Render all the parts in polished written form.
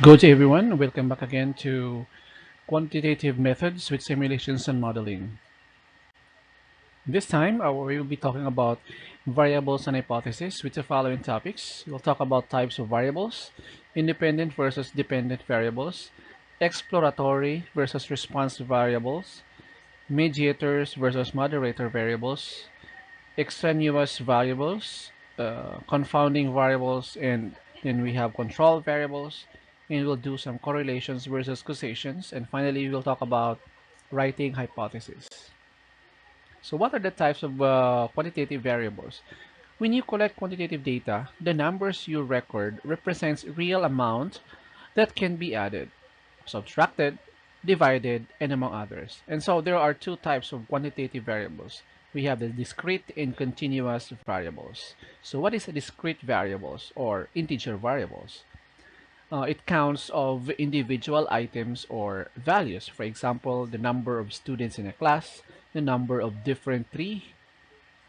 Good day everyone, welcome back again to Quantitative Methods with Simulations and Modeling. This time we will be talking about variables and hypotheses with the following topics. We'll talk about types of variables, independent versus dependent variables, exploratory versus response variables, mediators versus moderator variables, extraneous variables, confounding variables, and then we have control variables, and we'll do some correlations versus causations, and finally we'll talk about writing hypotheses. So what are the types of quantitative variables? When you collect quantitative data, the numbers you record represents real amount that can be added, subtracted, divided, and among others. And so there are two types of quantitative variables. We have the discrete and continuous variables. So what is a discrete variables or integer variables? It counts of individual items or values. For example, the number of students in a class, the number of different tree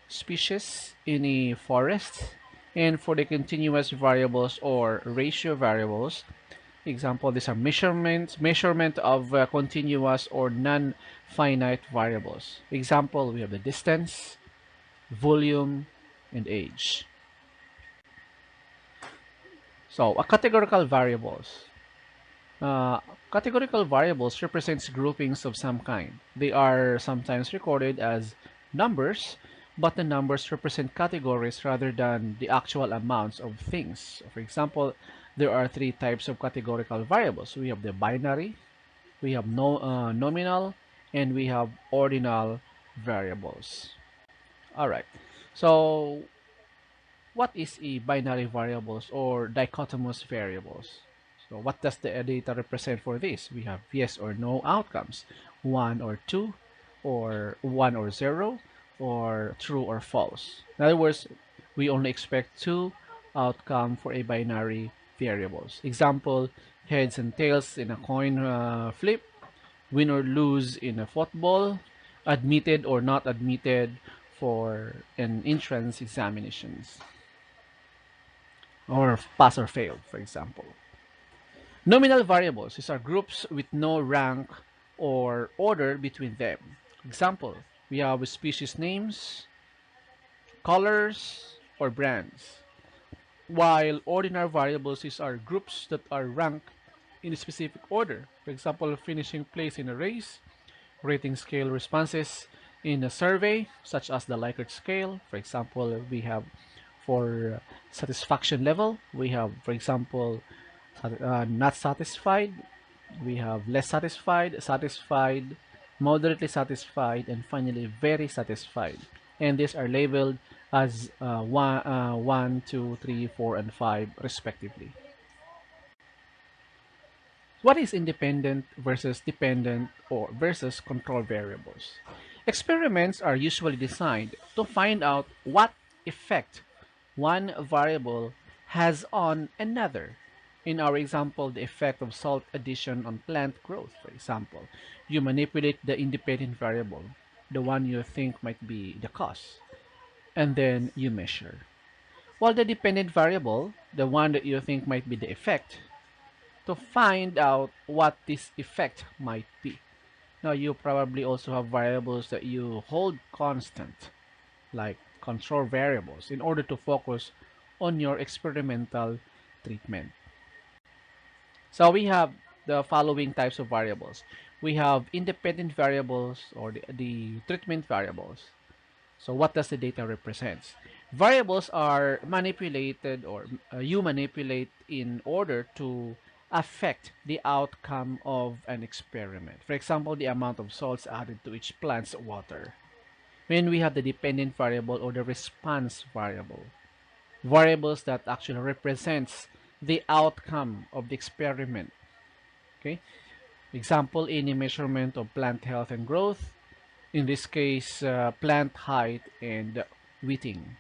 species in a forest, and for the continuous variables or ratio variables, example, these are measurement of continuous or non-finite variables. Example, we have the distance, volume, and age. So, a categorical variables. Uh, Categorical variables represents groupings of some kind. They are sometimes recorded as numbers, but the numbers represent categories rather than the actual amounts of things. For example, there are three types of categorical variables. We have the binary, we have nominal, and we have ordinal variables. All right. So, what is a binary variables or dichotomous variables? So, what does the data represent for this? We have yes or no outcomes, one or two, or one or zero, or true or false. In other words, we only expect two outcome for a binary variables. Example, heads and tails in a coin flip, win or lose in a football, admitted or not admitted for an entrance examinations, or pass or fail, for example. Nominal variables, these are groups with no rank or order between them. Example, we have species names, colors, or brands. While ordinal variables, these are groups that are ranked in a specific order. For example, finishing place in a race, rating scale responses in a survey, such as the Likert scale. For example, we have for satisfaction level, we have, for example, not satisfied, we have less satisfied, satisfied, moderately satisfied, and finally very satisfied. And these are labeled as 1, 2, 3, 4, and 5 respectively. What is independent versus dependent or versus control variables? Experiments are usually designed to find out what effect one variable has on another. In our example, the effect of salt addition on plant growth, for example. You manipulate the independent variable, the one you think might be the cause, and then you measure. While the dependent variable, the one that you think might be the effect, to find out what this effect might be. Now, you probably also have variables that you hold constant, like control variables, in order to focus on your experimental treatment. So we have the following types of variables. We have independent variables or the treatment variables. So what does the data represent? Variables are manipulated or you manipulate in order to affect the outcome of an experiment. For example, the amount of salts added to each plant's water. When we have the dependent variable or the response variable, variables that actually represents the outcome of the experiment. Okay, example, any measurement of plant health and growth. In this case, plant height and weighting.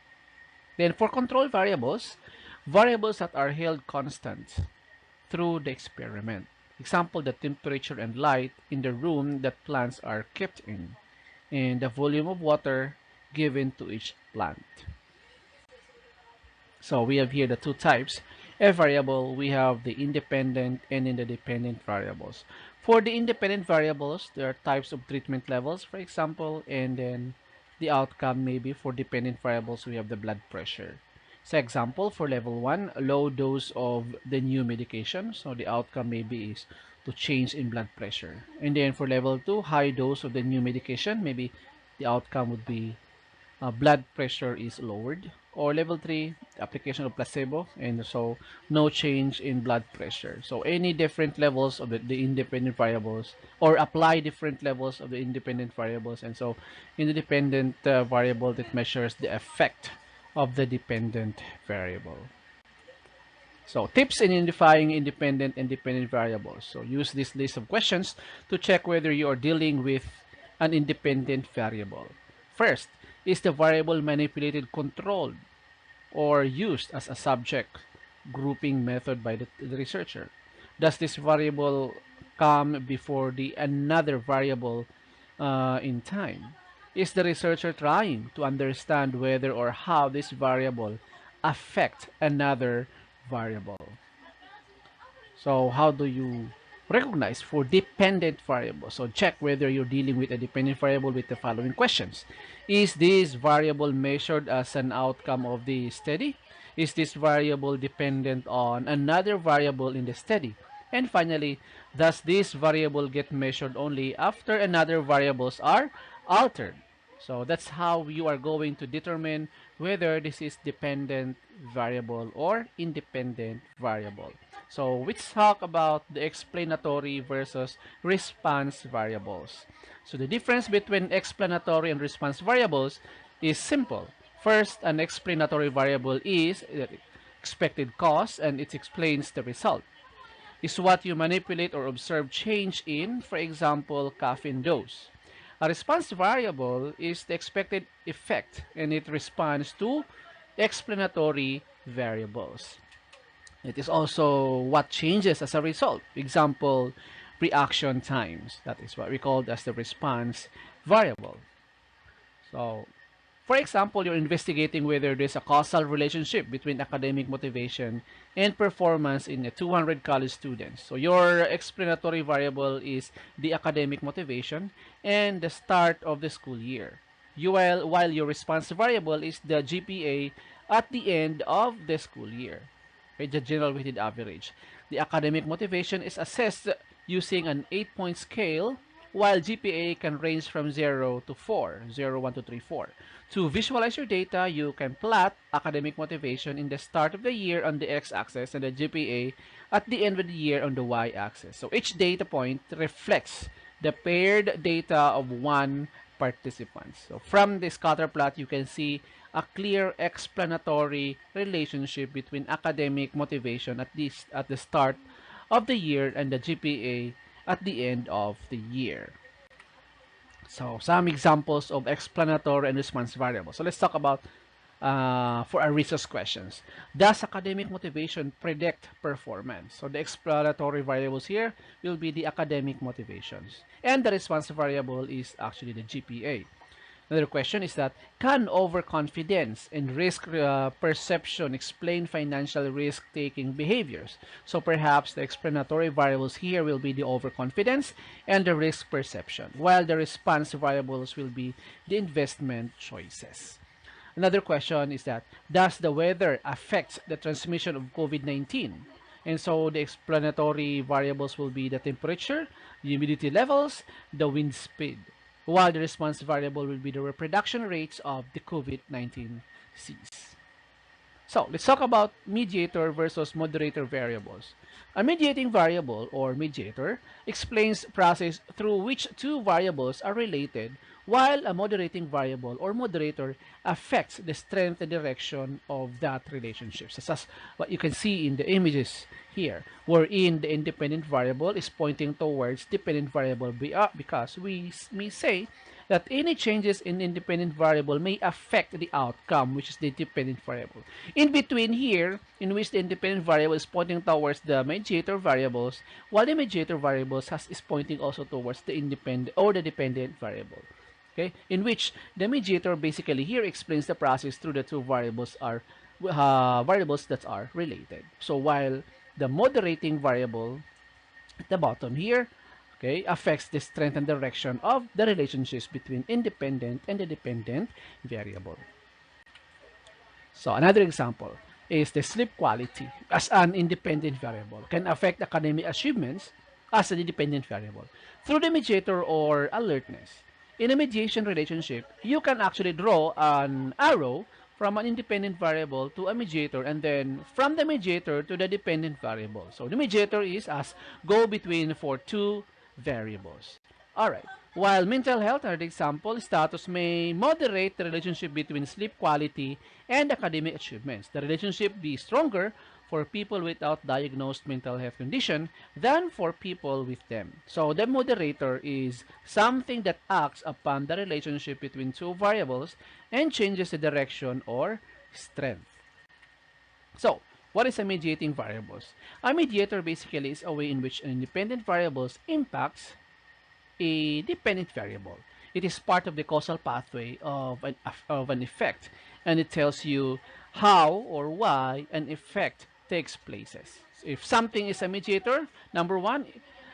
Then for control variables, variables that are held constant through the experiment. Example, the temperature and light in the room that plants are kept in, and the volume of water given to each plant. So we have here the two types, a variable, we have the independent and then the dependent variables. For the independent variables, there are types of treatment levels, for example, and then the outcome maybe for dependent variables, we have the blood pressure. So example, for level 1, low dose of the new medication. So the outcome maybe is to change in blood pressure. And then for level 2, high dose of the new medication, maybe the outcome would be blood pressure is lowered. Or level 3, application of placebo, and so no change in blood pressure. So any different levels of the independent variables, or apply different levels of the independent variables, and so in the dependent variable that measures the effect of the dependent variable. So tips in identifying independent and dependent variables. So use this list of questions to check whether you are dealing with an independent variable. First, is the variable manipulated, controlled, or used as a subject grouping method by the researcher? Does this variable come before the another variable in time? Is the researcher trying to understand whether or how this variable affect another variable? So how do you recognize for dependent variables? So check whether you're dealing with a dependent variable with the following questions. Is this variable measured as an outcome of the study? Is this variable dependent on another variable in the study? And finally, does this variable get measured only after another variables are altered? So that's how you are going to determine whether this is dependent variable or independent variable. So let's talk about the explanatory versus response variables. So the difference between explanatory and response variables is simple. First, an explanatory variable is the expected cause, and it explains the result. Is what you manipulate or observe change in, for example, caffeine dose. A response variable is the expected effect, and it responds to explanatory variables. It is also what changes as a result. Example, reaction times. That is what we call as the response variable. So, for example, you're investigating whether there's a causal relationship between academic motivation and performance in 200 college students. So your explanatory variable is the academic motivation and the start of the school year. While your response variable is the GPA at the end of the school year, okay, the general weighted average. The academic motivation is assessed using an 8-point scale, while GPA can range from 0 to 4, 0, 1, 2, 3, 4. To visualize your data, you can plot academic motivation in the start of the year on the x-axis and the GPA at the end of the year on the y-axis. So each data point reflects the paired data of one participant. So from the scatter plot, you can see a clear explanatory relationship between academic motivation at the start of the year and the GPA at the end of the year. So some examples of explanatory and response variables. So let's talk about for our research questions. Does academic motivation predict performance? So the explanatory variables here will be the academic motivations. And the response variable is actually the GPA. Another question is that, can overconfidence and risk perception explain financial risk-taking behaviors? So perhaps the explanatory variables here will be the overconfidence and the risk perception, while the response variables will be the investment choices. Another question is that, does the weather affect the transmission of COVID-19? And so the explanatory variables will be the temperature, the humidity levels, the wind speed, while the response variable will be the reproduction rates of the COVID-19 disease. So let's talk about mediator versus moderator variables. A mediating variable or mediator explains process through which two variables are related, while a moderating variable or moderator affects the strength and direction of that relationship. So that's what you can see in the images here, wherein the independent variable is pointing towards dependent variable because we may say that any changes in independent variable may affect the outcome, which is the dependent variable. In between here, in which the independent variable is pointing towards the mediator variables, while the mediator variables is pointing also towards the independent or the dependent variable. Okay, in which the mediator basically here explains the process through the two variables are variables that are related. So while the moderating variable at the bottom here, okay, affects the strength and direction of the relationships between independent and the dependent variable. So another example is the sleep quality as an independent variable can affect academic achievements as a dependent variable through the mediator or alertness. In a mediation relationship, you can actually draw an arrow from an independent variable to a mediator and then from the mediator to the dependent variable. So the mediator is as go between for two variables. Alright. While mental health are the example, status may moderate the relationship between sleep quality and academic achievements. The relationship be stronger for people without diagnosed mental health condition than for people with them. So the moderator is something that acts upon the relationship between two variables and changes the direction or strength. So, what is a mediating variables? A mediator basically is a way in which an independent variables impacts a dependent variable. It is part of the causal pathway of an effect, and it tells you how or why an effect takes places. So if something is a mediator, number one,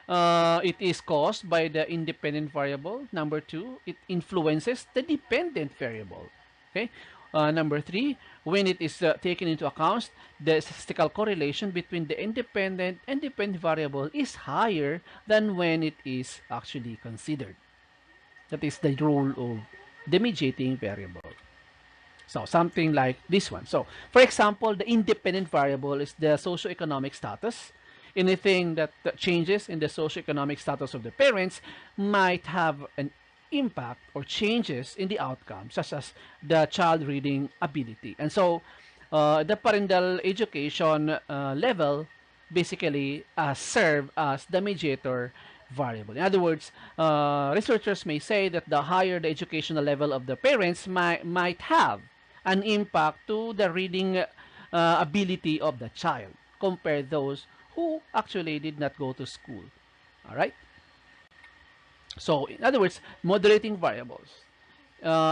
it is caused by the independent variable. Number two, it influences the dependent variable. Okay. Number three, when it is taken into account, the statistical correlation between the independent and dependent variable is higher than when it is actually considered. That is the rule of the mediating variable. So something like this one. So for example, the independent variable is the socioeconomic status. Anything that changes in the socioeconomic status of the parents might have an impact or changes in the outcome, such as the child reading ability. And so the parental education level basically serve as the mediator variable. In other words, researchers may say that the higher the educational level of the parents might have an impact to the reading ability of the child compared those who actually did not go to school. All right. So, in other words, moderating variables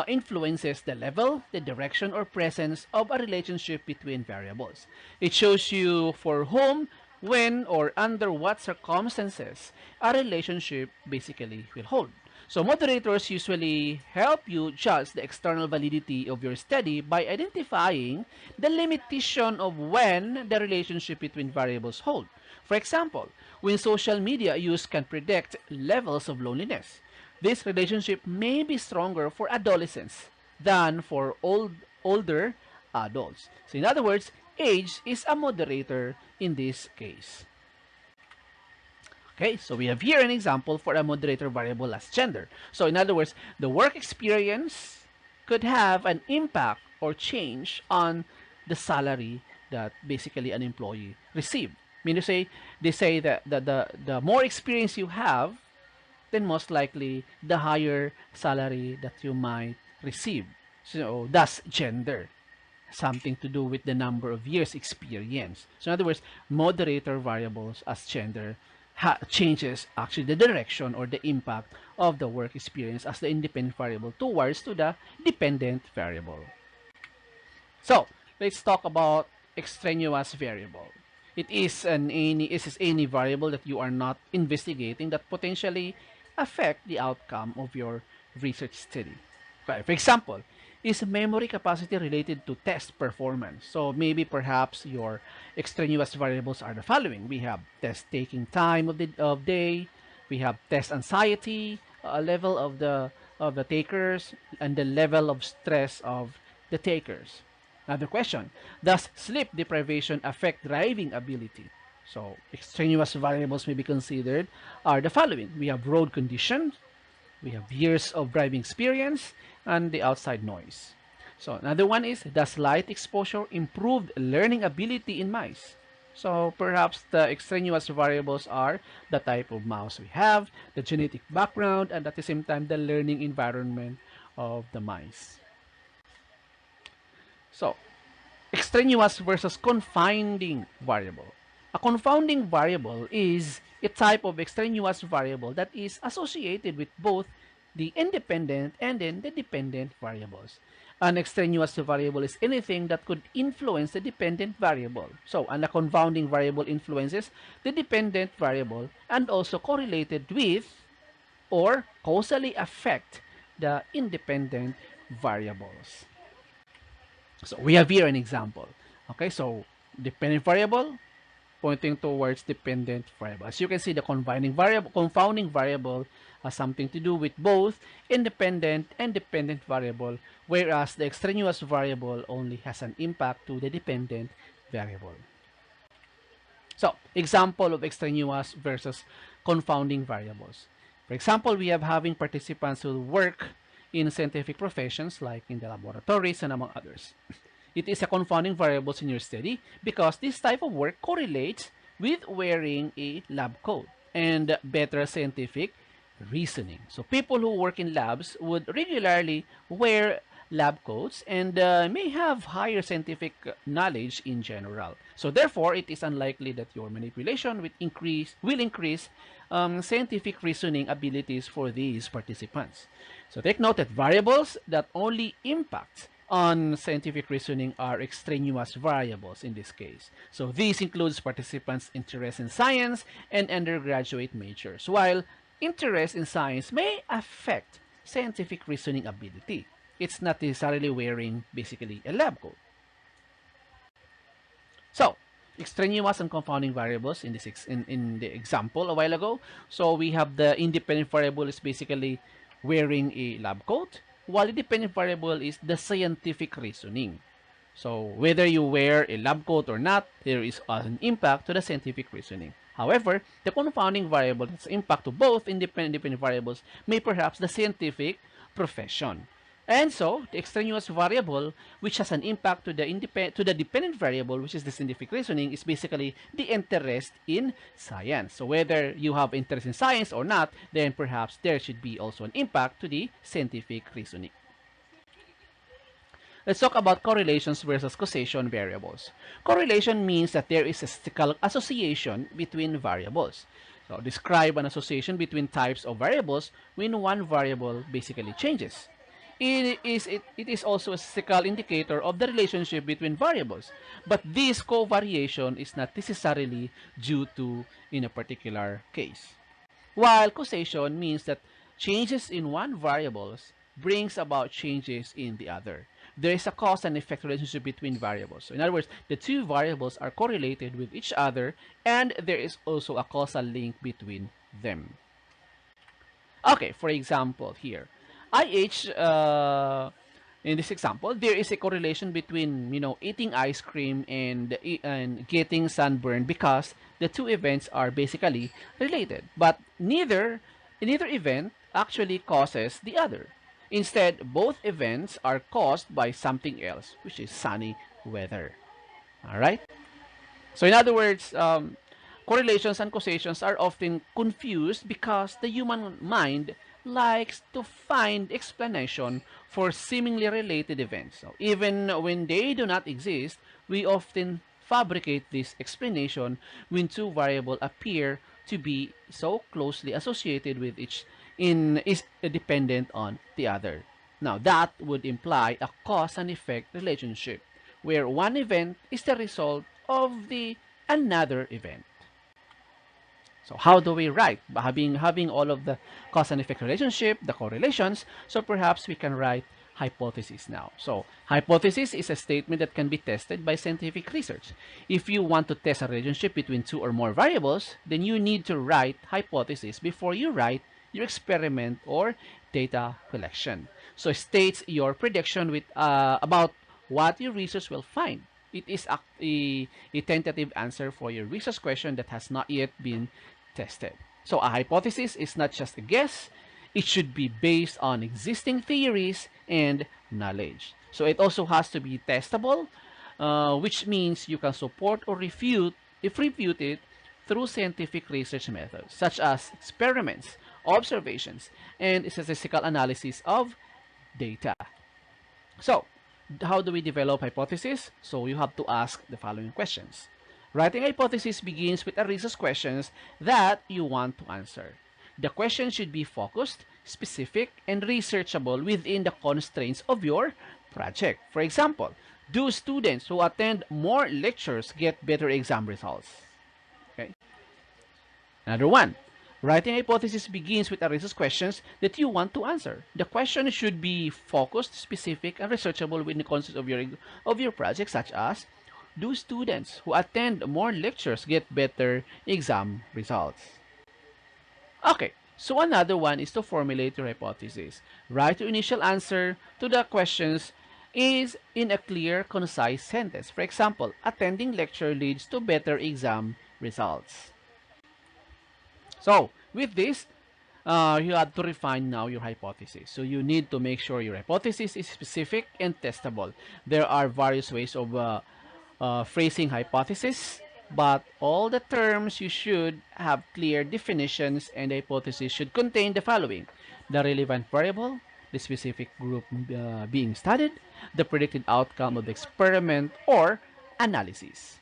influences the level, the direction, or presence of a relationship between variables. It shows you for whom, when, or under what circumstances a relationship basically will hold. So moderators usually help you judge the external validity of your study by identifying the limitation of when the relationship between variables hold. For example, when social media use can predict levels of loneliness, this relationship may be stronger for adolescents than for older adults. So in other words, age is a moderator in this case. Okay, so we have here an example for a moderator variable as gender. So in other words, the work experience could have an impact or change on the salary that basically an employee received. I mean to say, they say that the more experience you have, then most likely the higher salary that you might receive. So that's gender, something to do with the number of years experience. So in other words, moderator variables as gender changes actually the direction or the impact of the work experience as the independent variable towards to the dependent variable. So let's talk about extraneous variable. It is any variable that you are not investigating that potentially affect the outcome of your research study. Okay, for example, is memory capacity related to test performance? So maybe perhaps your extraneous variables are the following. We have test taking time of day, we have test anxiety, level of the takers, and the level of stress of the takers. Another question, does sleep deprivation affect driving ability? So extraneous variables may be considered are the following. We have road conditions, we have years of driving experience, and the outside noise. So another one is, does light exposure improve learning ability in mice? So perhaps the extraneous variables are the type of mouse we have, the genetic background, and at the same time the learning environment of the mice. So extraneous versus confounding variable. A confounding variable is a type of extraneous variable that is associated with both the independent and then the dependent variables. An extraneous variable is anything that could influence the dependent variable. So, and a confounding variable influences the dependent variable and also correlated with or causally affect the independent variables. So, we have here an example. Okay, so dependent variable pointing towards dependent variable. As you can see, the confounding variable has something to do with both independent and dependent variable, whereas the extraneous variable only has an impact to the dependent variable. So, example of extraneous versus confounding variables. For example, we have having participants who work in scientific professions like in the laboratories and among others. It is a confounding variable in your study because this type of work correlates with wearing a lab coat and better scientific reasoning. So people who work in labs would regularly wear lab coats and may have higher scientific knowledge in general. So therefore, it is unlikely that your manipulation will increase scientific reasoning abilities for these participants. So take note that variables that only impact on scientific reasoning are extraneous variables in this case. So this includes participants' interest in science and undergraduate majors, while interest in science may affect scientific reasoning ability. It's not necessarily wearing basically a lab coat. So, extraneous and confounding variables in in the example a while ago. So we have the independent variable is basically wearing a lab coat, while the dependent variable is the scientific reasoning. So whether you wear a lab coat or not, there is an impact to the scientific reasoning. However, the confounding variable that's impact to both independent variables may perhaps the scientific profession. And so, the extraneous variable, which has an impact to the dependent variable, which is the scientific reasoning, is basically the interest in science. So whether you have interest in science or not, then perhaps there should be also an impact to the scientific reasoning. Let's talk about correlations versus causation variables. Correlation means that there is a statistical association between variables. So describe an association between types of variables when one variable basically changes. It is also a statistical indicator of the relationship between variables, but this covariation is not necessarily due to in a particular case. While causation means that changes in one variable brings about changes in the other. There is a cause and effect relationship between variables. So in other words, the two variables are correlated with each other and there is also a causal link between them. Okay, for example, here, IH, in this example, there is a correlation between, eating ice cream and getting sunburned because the two events are basically related. But neither event actually causes the other. Instead, both events are caused by something else, which is sunny weather. All right? So in other words, correlations and causations are often confused because the human mind likes to find explanation for seemingly related events. So even when they do not exist, we often fabricate this explanation when two variables appear to be so closely associated with each in is dependent on the other. Now that would imply a cause and effect relationship where one event is the result of the another event. So how do we write? Having all of the cause and effect relationship, the correlations, so perhaps we can write hypothesis now. So hypothesis is a statement that can be tested by scientific research. If you want to test a relationship between two or more variables, then you need to write hypothesis before you write your experiment or data collection. So it states your prediction with about what your research will find. It is a tentative answer for your research question that has not yet been tested. So a hypothesis is not just a guess, it should be based on existing theories and knowledge. So it also has to be testable, which means you can support or refute if refuted through scientific research methods such as experiments, observations, and statistical analysis of data. So, how do we develop hypothesis? So you have to ask the following questions. Writing a hypothesis begins with a research questions that you want to answer. The question should be focused, specific, and researchable within the constraints of your project. For example, do students who attend more lectures get better exam results? Okay. Another one. Writing hypothesis begins with a research questions that you want to answer. The question should be focused, specific, and researchable within the context of your project, such as, do students who attend more lectures get better exam results? Okay, so another one is to formulate your hypothesis. Write your initial answer to the questions is in a clear, concise sentence. For example, attending lecture leads to better exam results. So, with this, you have to refine now your hypothesis. So you need to make sure your hypothesis is specific and testable. There are various ways of phrasing hypothesis, but all the terms you should have clear definitions, and the hypothesis should contain the following: the relevant variable, the specific group being studied, the predicted outcome of the experiment or analysis.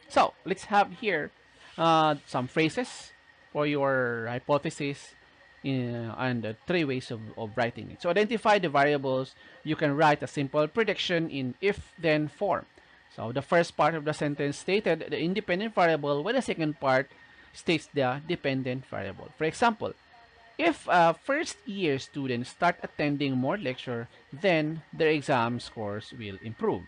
So let's have here some phrases for your hypothesis and three ways of writing it. So identify the variables. You can write a simple prediction in if-then form. So the first part of the sentence stated the independent variable, while the second part states the dependent variable. For example, if first-year students start attending more lecture, then their exam scores will improve.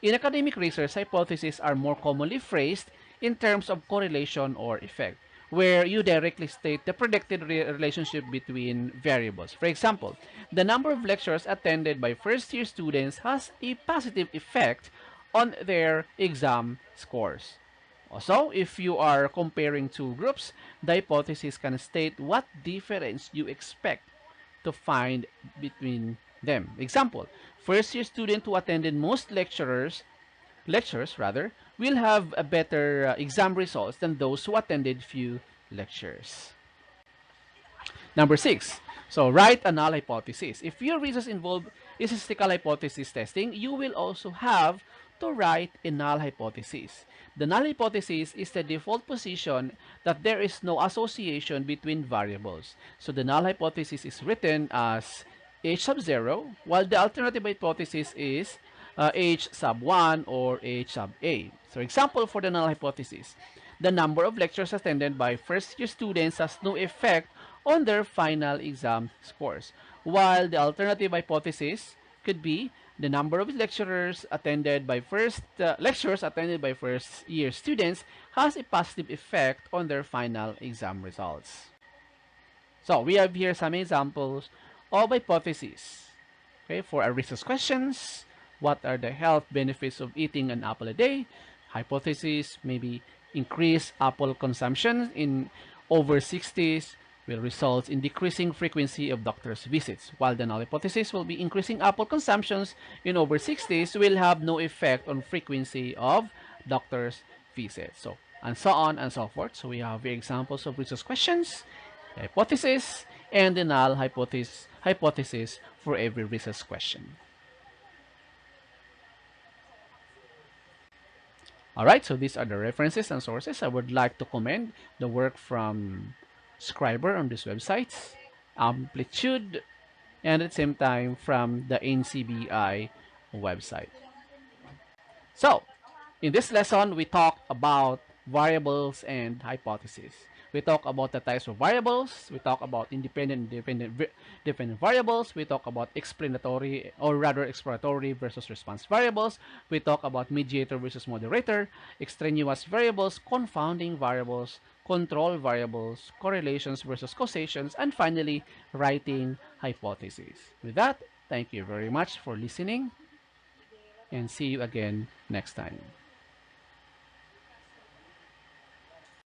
In academic research, hypotheses are more commonly phrased in terms of correlation or effect, where you directly state the predicted relationship between variables. For example, the number of lectures attended by first-year students has a positive effect on their exam scores. Also, if you are comparing two groups, the hypothesis can state what difference you expect to find between them. Example, first-year student who attended most lectures rather, will have a better exam results than those who attended few lectures. Number 6. So write a null hypothesis. If your research involves statistical hypothesis testing, you will also have to write a null hypothesis. The null hypothesis is the default position that there is no association between variables. So the null hypothesis is written as H sub 0, while the alternative hypothesis is H sub 1 or H sub A. So example for the null hypothesis: the number of lectures attended by first-year students has no effect on their final exam scores, while the alternative hypothesis could be the number of lectures attended by first-year students has a positive effect on their final exam results. So we have here some examples of hypotheses. Okay, for our research questions, what are the health benefits of eating an apple a day? Hypothesis, maybe increased apple consumption in over 60s will result in decreasing frequency of doctor's visits, while the null hypothesis will be increasing apple consumptions in over 60s will have no effect on frequency of doctor's visits. So, and so on and so forth. So we have here examples of research questions, the hypothesis, and the null hypothesis for every research question. Alright, so these are the references and sources. I would like to commend the work from Scriber on these websites, Amplitude, and at the same time from the NCBI website. So, in this lesson, we talk about variables and hypotheses. We talk about the types of variables. We talk about independent variables. We talk about explanatory, or rather exploratory versus response variables. We talk about mediator versus moderator, extraneous variables, confounding variables, control variables, correlations versus causations, and finally, writing hypotheses. With that, thank you very much for listening, and see you again next time.